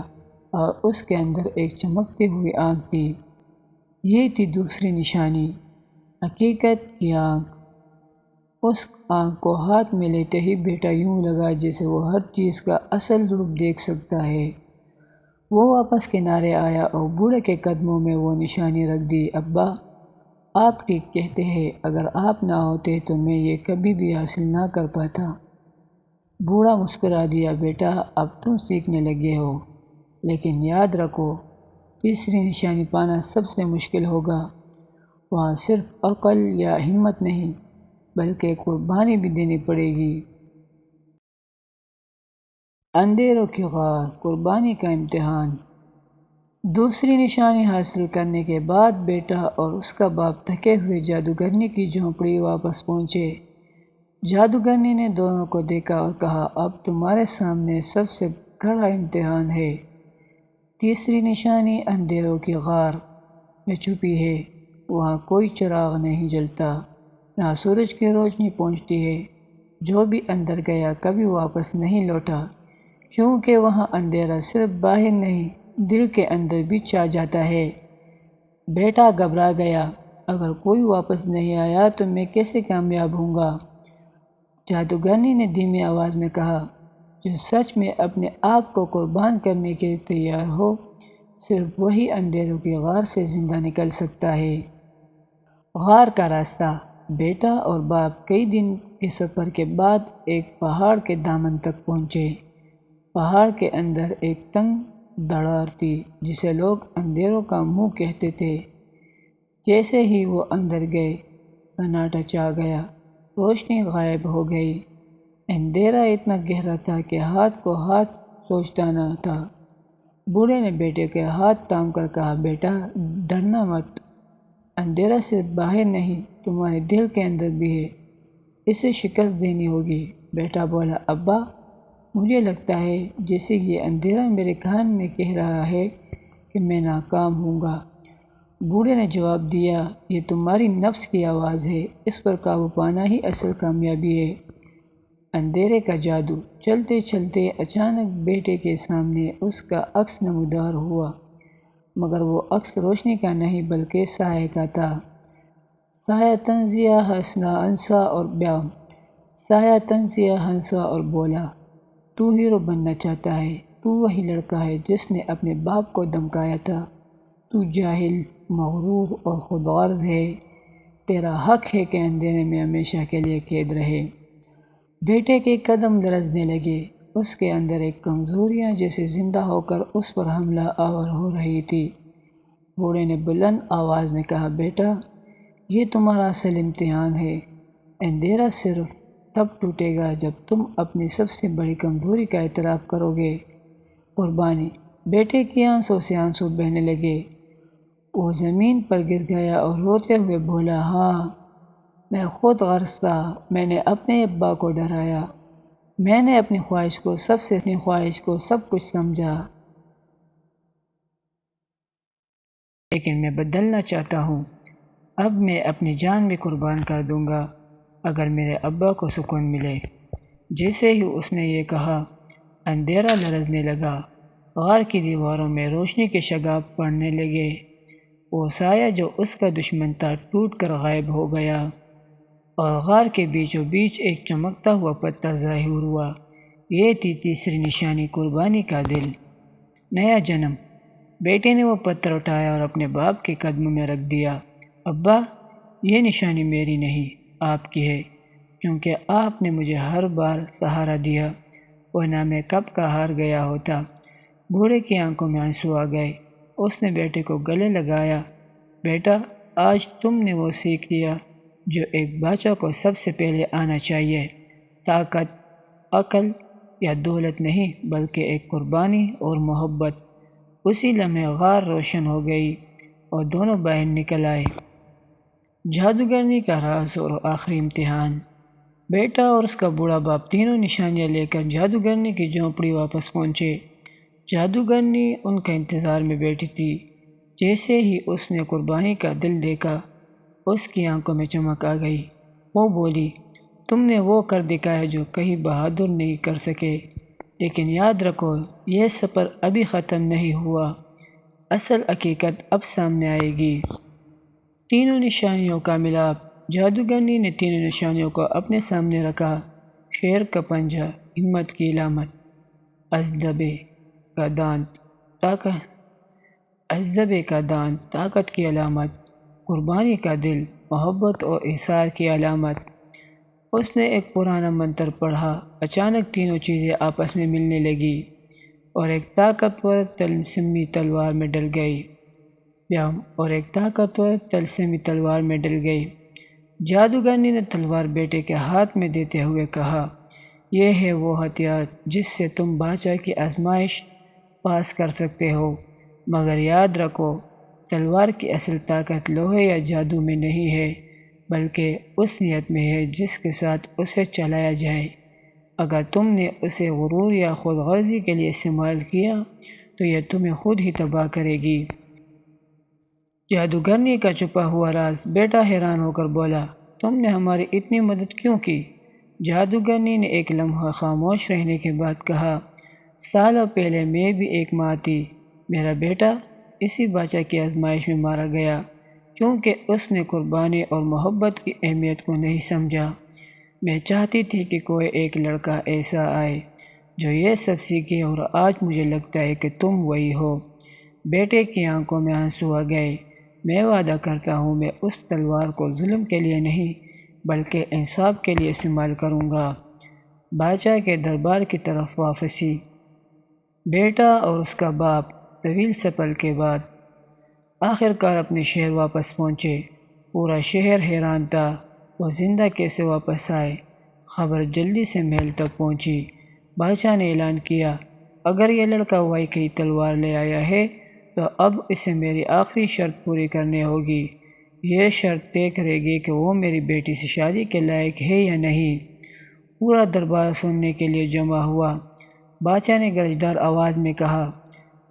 اور اس کے اندر ایک چمکتی ہوئی آنکھ تھی۔ یہ تھی دوسری نشانی، حقیقت کی آنکھ۔ اس آنکھ کو ہاتھ میں لیتے ہی بیٹا یوں لگا جیسے وہ ہر چیز کا اصل روپ دیکھ سکتا ہے۔ وہ واپس کنارے آیا اور بوڑھے کے قدموں میں وہ نشانی رکھ دی۔ ابا، آپ ٹھیک کہتے ہیں، اگر آپ نہ ہوتے تو میں یہ کبھی بھی حاصل نہ کر پاتا۔ بوڑھا مسکرا دیا، بیٹا اب تم سیکھنے لگے ہو، لیکن یاد رکھو تیسری نشانی پانا سب سے مشکل ہوگا۔ وہاں صرف عقل یا ہمت نہیں بلکہ قربانی بھی دینی پڑے گی۔ اندھیروں کی غار، قربانی کا امتحان۔ دوسری نشانی حاصل کرنے کے بعد بیٹا اور اس کا باپ تھکے ہوئے جادوگرنی کی جھونپڑی واپس پہنچے۔ جادوگرنی نے دونوں کو دیکھا اور کہا، اب تمہارے سامنے سب سے بڑا امتحان ہے۔ تیسری نشانی اندھیروں کی غار میں چھپی ہے۔ وہاں کوئی چراغ نہیں جلتا، نہ سورج کی روشنی پہنچتی ہے۔ جو بھی اندر گیا کبھی واپس نہیں لوٹا، کیونکہ وہاں اندھیرا صرف باہر نہیں دل کے اندر بھی چھا جاتا ہے۔ بیٹا گھبرا گیا، اگر کوئی واپس نہیں آیا تو میں کیسے کامیاب ہوں گا؟ جادوگرنی نے دھیمی آواز میں کہا، جو سچ میں اپنے آپ کو قربان کرنے کے لیے تیار ہو، صرف وہی اندھیروں کی غار سے زندہ نکل سکتا ہے۔ غار کا راستہ۔ بیٹا اور باپ کئی دن کے سفر کے بعد ایک پہاڑ کے دامن تک پہنچے۔ پہاڑ کے اندر ایک تنگ دھڑار تھی جسے لوگ اندھیروں کا منہ کہتے تھے۔ جیسے ہی وہ اندر گئے، سناٹا چھا گیا، روشنی غائب ہو گئی۔ اندھیرا اتنا گہرا تھا کہ ہاتھ کو ہاتھ سوچتا نہ تھا۔ بوڑھے نے بیٹے کے ہاتھ تھام کر کہا، بیٹا ڈرنا مت، اندھیرا صرف باہر نہیں تمہارے دل کے اندر بھی ہے، اسے شکست دینی ہوگی۔ بیٹا بولا، ابا مجھے لگتا ہے جیسے یہ اندھیرا میرے کان میں کہہ رہا ہے کہ میں ناکام ہوں گا۔ بوڑھے نے جواب دیا، یہ تمہاری نفس کی آواز ہے، اس پر قابو پانا ہی اصل کامیابی ہے۔ اندھیرے کا جادو۔ چلتے چلتے اچانک بیٹے کے سامنے اس کا عکس نمودار ہوا، مگر وہ عکس روشنی کا نہیں بلکہ سائے کا تھا۔ سایہ تنزیہ ہنسا اور بولا، تو ہیرو بننا چاہتا ہے، تو وہی لڑکا ہے جس نے اپنے باپ کو دھمکایا تھا، تو جاہل، مغرور اور خود غرض ہے، تیرا حق ہے کہ اندھیرے میں ہمیشہ کے لیے قید رہے۔ بیٹے کے قدم لرزنے لگے، اس کے اندر ایک کمزوریاں جیسے زندہ ہو کر اس پر حملہ آور ہو رہی تھی۔ بوڑھے نے بلند آواز میں کہا، بیٹا یہ تمہارا اصل امتحان ہے، اندھیرا صرف تب ٹوٹے گا جب تم اپنی سب سے بڑی کمزوری کا اعتراف کرو گے۔ قربانی۔ بیٹے کی آنکھوں سے آنسو بہنے لگے، وہ زمین پر گر گیا اور روتے ہوئے بولا، ہاں میں خود غرض تھا، میں نے اپنے ابا کو ڈرایا، میں نے اپنی خواہش کو سب کچھ سمجھا، لیکن میں بدلنا چاہتا ہوں۔ اب میں اپنی جان بھی قربان کر دوں گا اگر میرے ابا کو سکون ملے۔ جیسے ہی اس نے یہ کہا، اندھیرا لرزنے لگا، غار کی دیواروں میں روشنی کے شگاف پڑنے لگے، وہ سایہ جو اس کا دشمن تھا ٹوٹ کر غائب ہو گیا اور غار کے بیچوں بیچ ایک چمکتا ہوا پتھر ظاہر ہوا۔ یہ تھی تیسری نشانی، قربانی کا دل۔ نیا جنم۔ بیٹے نے وہ پتھر اٹھایا اور اپنے باپ کے قدموں میں رکھ دیا۔ ابا یہ نشانی میری نہیں، آپ کی ہے، کیونکہ آپ نے مجھے ہر بار سہارا دیا ورنہ میں کب کا ہار گیا ہوتا۔ بوڑھے کی آنکھوں میں آنسو آ گئے۔ اس نے بیٹے کو گلے لگایا، بیٹا آج تم نے وہ سیکھ لیا جو ایک بادشاہ کو سب سے پہلے آنا چاہیے۔ طاقت، عقل یا دولت نہیں بلکہ ایک قربانی اور محبت۔ اسی لمحے غار روشن ہو گئی اور دونوں باہر نکل آئے۔ جادوگرنی کا راز اور آخری امتحان۔ بیٹا اور اس کا بوڑھا باپ تینوں نشانیاں لے کر جادوگرنی کی جھونپڑی واپس پہنچے۔ جادوگرنی ان کا انتظار میں بیٹھی تھی۔ جیسے ہی اس نے قربانی کا دل دیکھا، اس کی آنکھوں میں چمک آ گئی۔ وہ بولی، تم نے وہ کر دکھایا جو کہیں بہادر نہیں کر سکے، لیکن یاد رکھو یہ سفر ابھی ختم نہیں ہوا، اصل حقیقت اب سامنے آئے گی۔ تینوں نشانیوں کا ملاپ۔ جادوگرنی نے تینوں نشانیوں کو اپنے سامنے رکھا۔ شیر کا پنجہ ہمت کی علامت، اژدھبے کا دانت طاقت کی علامت، قربانی کا دل محبت اور احساس کی علامت۔ اس نے ایک پرانا منتر پڑھا، اچانک تینوں چیزیں آپس میں ملنے لگیں اور ایک طاقتور طلسمی تلوار میں ڈل گئی۔ جادوگرنی نے تلوار بیٹے کے ہاتھ میں دیتے ہوئے کہا، یہ ہے وہ ہتھیار جس سے تم بادشاہ کی آزمائش پاس کر سکتے ہو، مگر یاد رکھو تلوار کی اصل طاقت لوہے یا جادو میں نہیں ہے بلکہ اس نیت میں ہے جس کے ساتھ اسے چلایا جائے۔ اگر تم نے اسے غرور یا خود غرضی کے لیے استعمال کیا تو یہ تمہیں خود ہی تباہ کرے گی۔ جادوگرنی کا چھپا ہوا راز۔ بیٹا حیران ہو کر بولا، تم نے ہماری اتنی مدد کیوں کی؟ جادوگرنی نے ایک لمحہ خاموش رہنے کے بعد کہا، سالوں پہلے میں بھی ایک ماں تھی۔ میرا بیٹا اسی بادشاہ کی آزمائش میں مارا گیا کیونکہ اس نے قربانی اور محبت کی اہمیت کو نہیں سمجھا۔ میں چاہتی تھی کہ کوئی ایک لڑکا ایسا آئے جو یہ سب سیکھے اور آج مجھے لگتا ہے کہ تم وہی ہو۔ بیٹے کی آنکھوں میں آنسو آ گئے۔ میں وعدہ کرتا ہوں میں اس تلوار کو ظلم کے لیے نہیں بلکہ انصاف کے لیے استعمال کروں گا۔ بادشاہ کے دربار کی طرف واپسی۔ بیٹا اور اس کا باپ طویل سفر کے بعد آخر کار اپنے شہر واپس پہنچے۔ پورا شہر حیران تھا، وہ زندہ کیسے واپس آئے؟ خبر جلدی سے محل تک پہنچی۔ بادشاہ نے اعلان کیا، اگر یہ لڑکا واقعی تلوار لے آیا ہے تو اب اسے میری آخری شرط پوری کرنی ہوگی۔ یہ شرط طے کرے گی کہ وہ میری بیٹی سے شادی کے لائق ہے یا نہیں۔ پورا دربار سننے کے لیے جمع ہوا۔ بادشاہ نے گرجدار آواز میں کہا،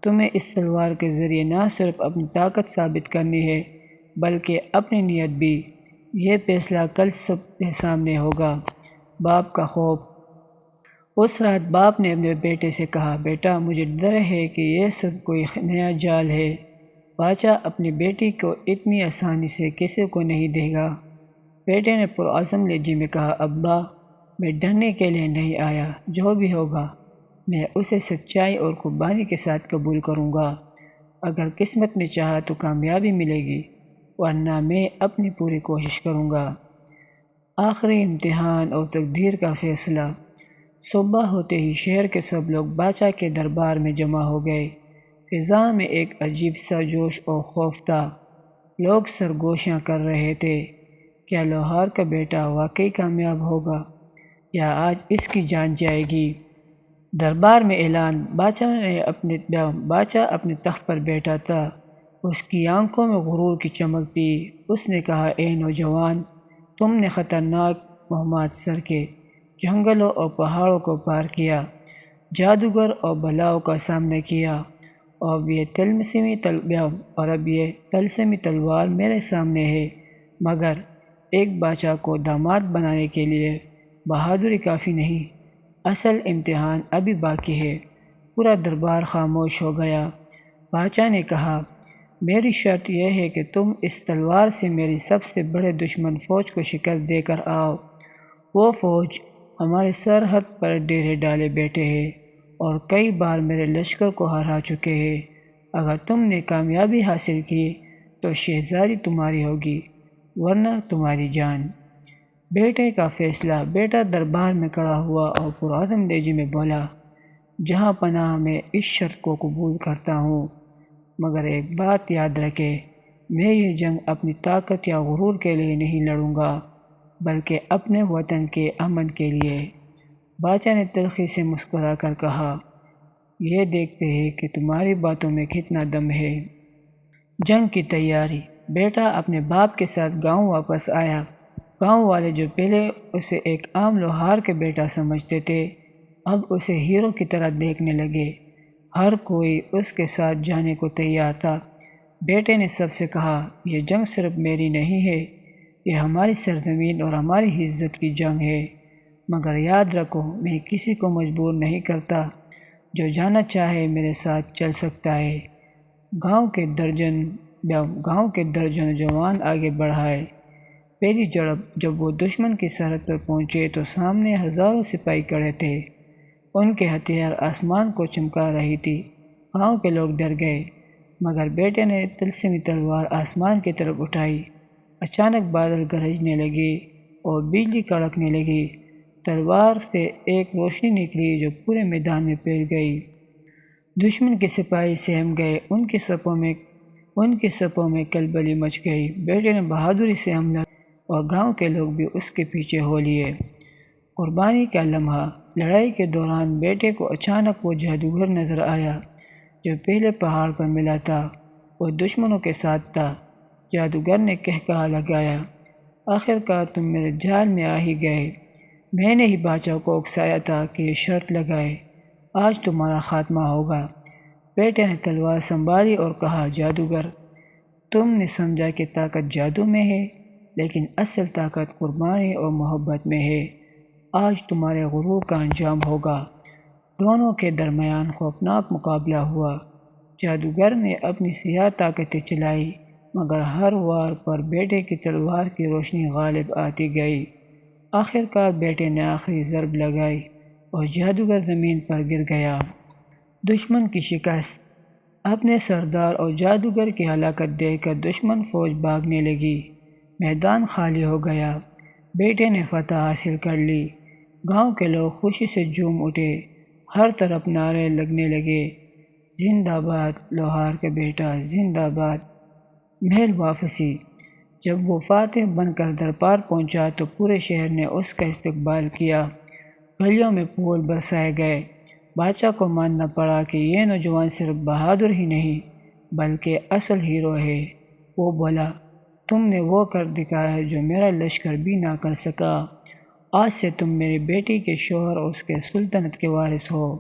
تمہیں اس تلوار کے ذریعے نہ صرف اپنی طاقت ثابت کرنی ہے بلکہ اپنی نیت بھی۔ یہ فیصلہ کل سب کے سامنے ہوگا۔ باپ کا خوف۔ اس رات باپ نے اپنے بیٹے سے کہا، بیٹا مجھے ڈر ہے کہ یہ سب کوئی نیا جال ہے۔ بادشاہ اپنی بیٹی کو اتنی آسانی سے کسی کو نہیں دے گا۔ بیٹے نے پرعزم لہجے میں کہا، ابا میں ڈرنے کے لیے نہیں آیا، جو بھی ہوگا میں اسے سچائی اور قربانی کے ساتھ قبول کروں گا۔ اگر قسمت نے چاہا تو کامیابی ملے گی ورنہ میں اپنی پوری کوشش کروں گا۔ آخری امتحان اور تقدیر کا فیصلہ۔ صبح ہوتے ہی شہر کے سب لوگ بادشاہ کے دربار میں جمع ہو گئے۔ فضا میں ایک عجیب سا جوش اور خوف تھا۔ لوگ سرگوشیاں کر رہے تھے، کیا لوہار کا بیٹا واقعی کامیاب ہوگا یا آج اس کی جان جائے گی؟ دربار میں اعلان۔ بادشاہ اپنے تخت پر بیٹھا تھا، اس کی آنکھوں میں غرور کی چمک تھی۔ اس نے کہا، اے نوجوان، تم نے خطرناک مہمات سر کے، جنگلوں اور پہاڑوں کو پار کیا، جادوگر اور بلاؤں کا سامنا کیا، اور اب یہ طلسمی تلوار میرے سامنے ہے، مگر ایک بادشاہ کو داماد بنانے کے لیے بہادری کافی نہیں، اصل امتحان ابھی باقی ہے۔ پورا دربار خاموش ہو گیا۔ بادشاہ نے کہا، میری شرط یہ ہے کہ تم اس تلوار سے میری سب سے بڑے دشمن فوج کو شکست دے کر آؤ۔ وہ فوج ہمارے سرحد پر ڈیرے ڈالے بیٹھے ہیں اور کئی بار میرے لشکر کو ہرا چکے ہیں۔ اگر تم نے کامیابی حاصل کی تو شہزادی تمہاری ہوگی ورنہ تمہاری جان۔ بیٹے کا فیصلہ۔ بیٹا دربار میں کھڑا ہوا اور پرعزم لہجے میں بولا، جہاں پناہ میں اس شرط کو قبول کرتا ہوں، مگر ایک بات یاد رکھے، میں یہ جنگ اپنی طاقت یا غرور کے لیے نہیں لڑوں گا، بلکہ اپنے وطن کے امن کے لیے۔ بادشاہ نے تلخی سے مسکرا کر کہا، یہ دیکھتے ہیں کہ تمہاری باتوں میں کتنا دم ہے۔ جنگ کی تیاری۔ بیٹا اپنے باپ کے ساتھ گاؤں واپس آیا۔ گاؤں والے جو پہلے اسے ایک عام لوہار کے بیٹا سمجھتے تھے، اب اسے ہیرو کی طرح دیکھنے لگے۔ ہر کوئی اس کے ساتھ جانے کو تیار تھا۔ بیٹے نے سب سے کہا، یہ جنگ صرف میری نہیں ہے، یہ ہماری سرزمین اور ہماری عزت کی جنگ ہے، مگر یاد رکھو میں کسی کو مجبور نہیں کرتا، جو جانا چاہے میرے ساتھ چل سکتا ہے۔ گاؤں کے درجن جوان آگے بڑھائے۔ پہلی جب وہ دشمن کی سرحد پر پہنچے تو سامنے ہزاروں سپاہی کھڑے تھے، ان کے ہتھیار آسمان کو چمکا رہی تھی۔ گاؤں کے لوگ ڈر گئے، مگر بیٹے نے تلسمی تلوار آسمان کی طرف اٹھائی۔ اچانک بادل گرجنے لگے اور بجلی کڑکنے لگی۔ تلوار سے ایک روشنی نکلی جو پورے میدان میں پھیل گئی۔ دشمن کے سپاہی سہم گئے، ان کی صفوں میں کلبلی مچ گئی۔ بیٹے نے بہادری سے حملہ اور گاؤں کے لوگ بھی اس کے پیچھے ہو لیے۔ قربانی کا لمحہ۔ لڑائی کے دوران بیٹے کو اچانک وہ جادوگر نظر آیا جو پہلے پہاڑ پر ملا تھا۔ وہ دشمنوں کے ساتھ تھا۔ جادوگر نے کہا لگایا، آخر کار تم میرے جال میں آ ہی گئے۔ میں نے ہی بادشاہ کو اکسایا تھا کہ یہ شرط لگائے، آج تمہارا خاتمہ ہوگا۔ بیٹے نے تلوار سنبھالی اور کہا، جادوگر، تم نے سمجھا کہ طاقت جادو میں ہے، لیکن اصل طاقت قربانی اور محبت میں ہے۔ آج تمہارے غرور کا انجام ہوگا۔ دونوں کے درمیان خوفناک مقابلہ ہوا۔ جادوگر نے اپنی سیاہ طاقتیں چلائی، مگر ہر وار پر بیٹے کی تلوار کی روشنی غالب آتی گئی۔ آخر کار بیٹے نے آخری ضرب لگائی اور جادوگر زمین پر گر گیا۔ دشمن کی شکست۔ اپنے سردار اور جادوگر کی ہلاکت دیکھ کر دشمن فوج بھاگنے لگی۔ میدان خالی ہو گیا۔ بیٹے نے فتح حاصل کر لی۔ گاؤں کے لوگ خوشی سے جھوم اٹھے۔ ہر طرف نعرے لگنے لگے، زندہ باد لوہار کا بیٹا، زندہ باد۔ محل واپسی۔ جب وہ فاتح بن کر دربار پہنچا تو پورے شہر نے اس کا استقبال کیا۔ گلیوں میں پھول برسائے گئے۔ بادشاہ کو ماننا پڑا کہ یہ نوجوان صرف بہادر ہی نہیں بلکہ اصل ہیرو ہے۔ وہ بولا، تم نے وہ کر دکھایا جو میرا لشکر بھی نہ کر سکا۔ آج سے تم میری بیٹی کے شوہر اور اس کے سلطنت کے وارث ہو۔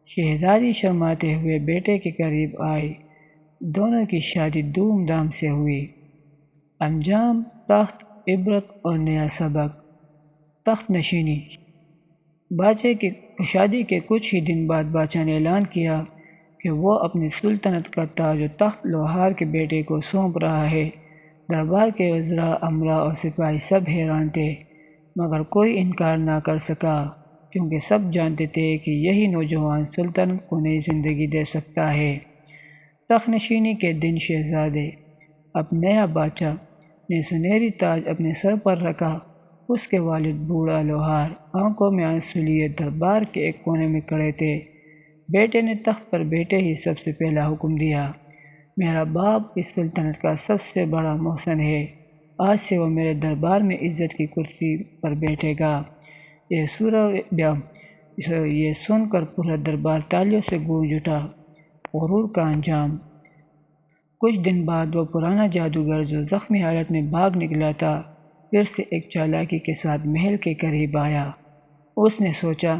شہزادی شرماتے ہوئے بیٹے کے قریب آئی۔ دونوں کی شادی دھوم دھام سے ہوئی۔ انجام، تخت، عبرت اور نیا سبق۔ تخت نشینی۔ بادشاہ کی شادی کے کچھ ہی دن بعد بادشاہ نے اعلان کیا کہ وہ اپنی سلطنت کا تاج و تخت لوہار کے بیٹے کو سونپ رہا ہے۔ دربار کے وزراء، امراء اور سپاہی سب حیران تھے، مگر کوئی انکار نہ کر سکا، کیونکہ سب جانتے تھے کہ یہی نوجوان سلطنت کو نئی زندگی دے سکتا ہے۔ تخت نشینی کے دن شہزادے۔ اب نیا بادشاہ نے سنہری تاج اپنے سر پر رکھا۔ اس کے والد بوڑھا لوہار آنکھوں میں آنسو لیے دربار کے ایک کونے میں کھڑے تھے۔ بیٹے نے تخت پر بیٹھے ہی سب سے پہلا حکم دیا، میرا باپ اس سلطنت کا سب سے بڑا محسن ہے، آج سے وہ میرے دربار میں عزت کی کرسی پر بیٹھے گا۔ یہ سن کر پورا دربار تالیوں سے گونج اٹھا۔ غرور کا انجام۔ کچھ دن بعد وہ پرانا جادوگر جو زخمی حالت میں بھاگ نکلا تھا، پھر سے ایک چالاکی کے ساتھ محل کے قریب آیا۔ اس نے سوچا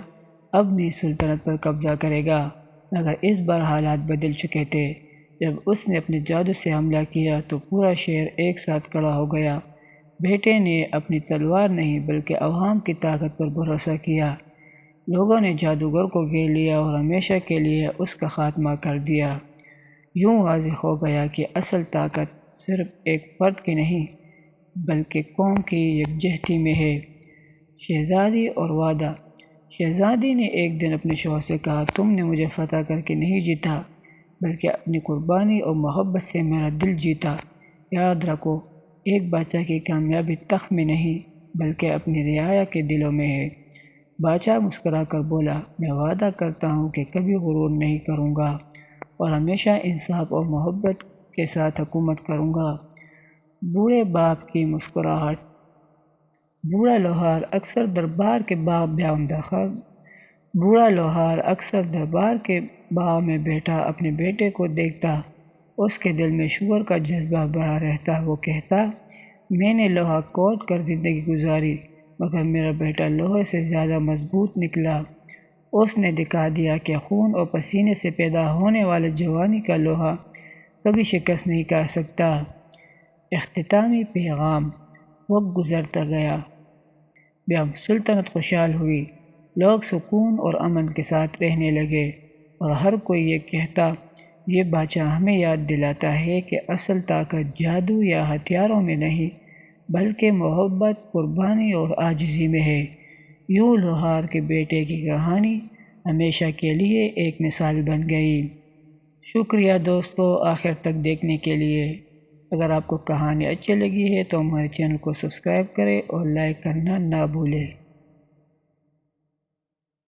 اب نئی سلطنت پر قبضہ کرے گا، مگر اس بار حالات بدل چکے تھے۔ جب اس نے اپنے جادو سے حملہ کیا تو پورا شہر ایک ساتھ کھڑا ہو گیا۔ بیٹے نے اپنی تلوار نہیں بلکہ عوام کی طاقت پر بھروسہ کیا۔ لوگوں نے جادوگر کو گھیر لیا اور ہمیشہ کے لیے اس کا خاتمہ کر دیا۔ یوں واضح ہو گیا کہ اصل طاقت صرف ایک فرد کی نہیں بلکہ قوم کی یکجہتی میں ہے۔ شہزادی اور وعدہ۔ شہزادی نے ایک دن اپنے شوہر سے کہا، تم نے مجھے فتح کر کے نہیں جیتا بلکہ اپنی قربانی اور محبت سے میرا دل جیتا۔ یاد رکھو، ایک بادشاہ کی کامیابی تخت میں نہیں بلکہ اپنی رعایا کے دلوں میں ہے۔ بادشاہ مسکرا کر بولا، میں وعدہ کرتا ہوں کہ کبھی غرور نہیں کروں گا اور ہمیشہ انصاف اور محبت کے ساتھ حکومت کروں گا۔ بوڑھے باپ کی مسکراہٹ۔ بوڑھا لوہار اکثر دربار کے باغ میں بیٹھا اپنے بیٹے کو دیکھتا، اس کے دل میں شوگر کا جذبہ بڑھا رہتا۔ وہ کہتا، میں نے لوہا کوٹ کر زندگی گزاری مگر میرا بیٹا لوہے سے زیادہ مضبوط نکلا۔ اس نے دکھا دیا کہ خون اور پسینے سے پیدا ہونے والے جوانی کا لوہا کبھی شکست نہیں کر سکتا۔ اختتامی پیغام۔ وقت گزرتا گیا، سلطنت خوشحال ہوئی، لوگ سکون اور امن کے ساتھ رہنے لگے، اور ہر کوئی یہ کہتا، یہ بادشاہ ہمیں یاد دلاتا ہے کہ اصل طاقت جادو یا ہتھیاروں میں نہیں بلکہ محبت، قربانی اور عاجزی میں ہے۔ یوں لوہار کے بیٹے کی کہانی ہمیشہ کے لیے ایک مثال بن گئی۔ شکریہ دوستو آخر تک دیکھنے کے لیے۔ اگر آپ کو کہانی اچھی لگی ہے تو ہمارے چینل کو سبسکرائب کریں اور لائک کرنا نہ بھولیں۔